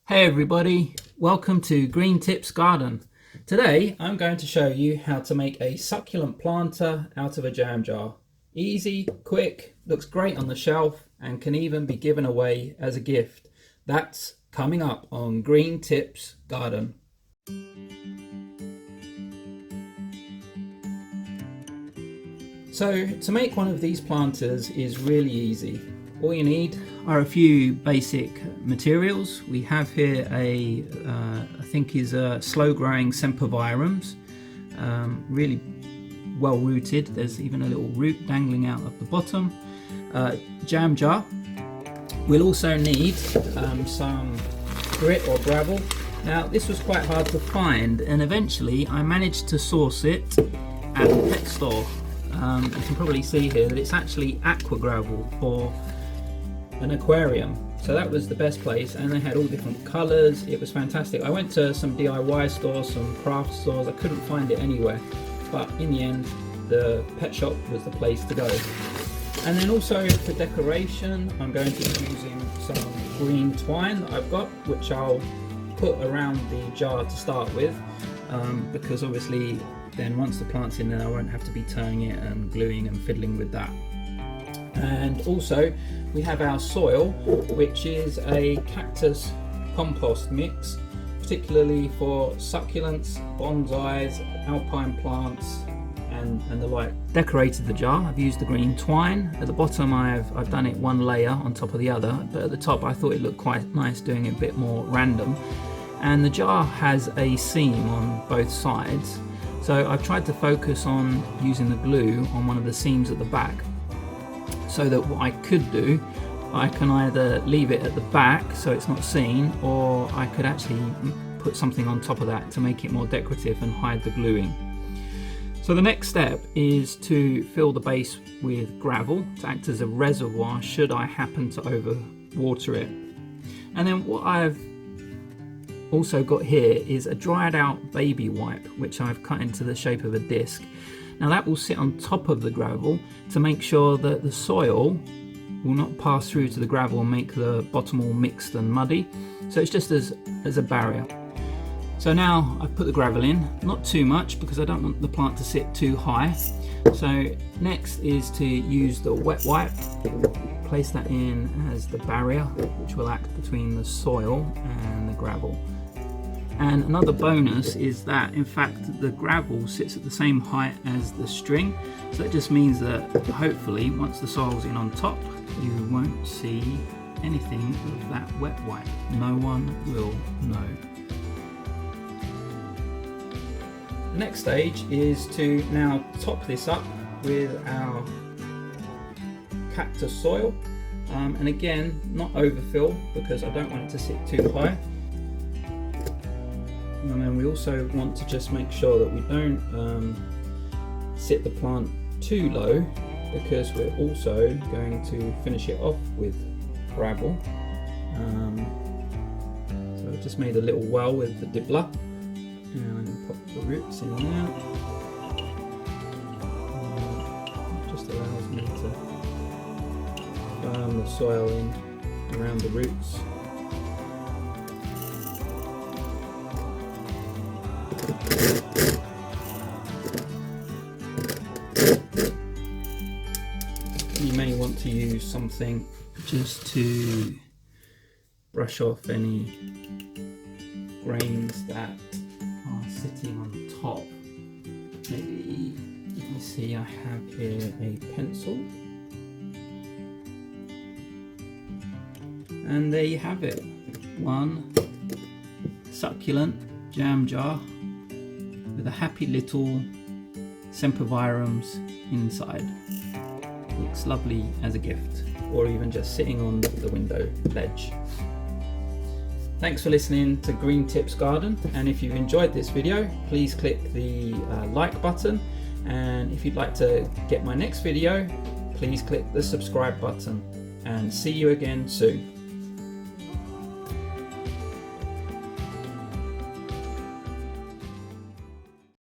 Hey everybody, welcome to Green Tips Garden. Today I'm going to show you how to make a succulent planter out of a jam jar. Easy, quick, looks great on the shelf and can even be given away as a gift. That's coming up on Green Tips Garden. So to make one of these planters is really easy. All you need are a few basic materials. We have here I think is a slow growing sempervirums, really well rooted. There's even a little root dangling out of the bottom. Jam jar. We'll also need some grit or gravel. Now this was quite hard to find and eventually I managed to source it at the pet store. You can probably see here that it's actually aqua gravel for an aquarium, so that was the best place, and they had all different colors. It was fantastic. I went to some DIY stores, some craft stores. I couldn't find it anywhere, but in the end the pet shop was the place to go. And then also for decoration I'm going to be using some green twine that I've got, which I'll put around the jar to start with, because obviously then once the plant's in there I won't have to be turning it and gluing and fiddling with that. And also we have our soil, which is a cactus compost mix, particularly for succulents, bonsais, alpine plants and the like. Decorated the jar. I've used the green twine. At the bottom I've done it one layer on top of the other, but at the top I thought it looked quite nice doing it a bit more random. And the jar has a seam on both sides, so I've tried to focus on using the glue on one of the seams at the back, so that what I could do, I can either leave it at the back so it's not seen, or I could actually put something on top of that to make it more decorative and hide the gluing. So the next step is to fill the base with gravel to act as a reservoir should I happen to overwater it. And then what I've also got here is a dried out baby wipe, which I've cut into the shape of a disc. Now that will sit on top of the gravel to make sure that the soil will not pass through to the gravel and make the bottom all mixed and muddy. So it's just as a barrier. So now I've put the gravel in, not too much because I don't want the plant to sit too high. So next is to use the wet wipe, place that in as the barrier which will act between the soil and the gravel. And another bonus is that in fact the gravel sits at the same height as the string, so it just means that hopefully once the soil's in on top you won't see anything of that wet wipe. No one will know. The next stage is to now top this up with our cactus soil, and again not overfill because I don't want it to sit too high. And then we also want to just make sure that we don't sit the plant too low, because we're also going to finish it off with gravel. So I've just made a little well with the dibbler and pop the roots in there. It just allows me to firm the soil in around the roots. You may want to use something just to brush off any grains that are sitting on top. Maybe you can see I have here a pencil, and there you have it, one succulent jam jar with a happy little sempervirums inside. Looks lovely as a gift, or even just sitting on the window ledge. Thanks for listening to Green Tips Garden, and if you've enjoyed this video please click the like button, and if you'd like to get my next video please click the subscribe button, and see you again soon.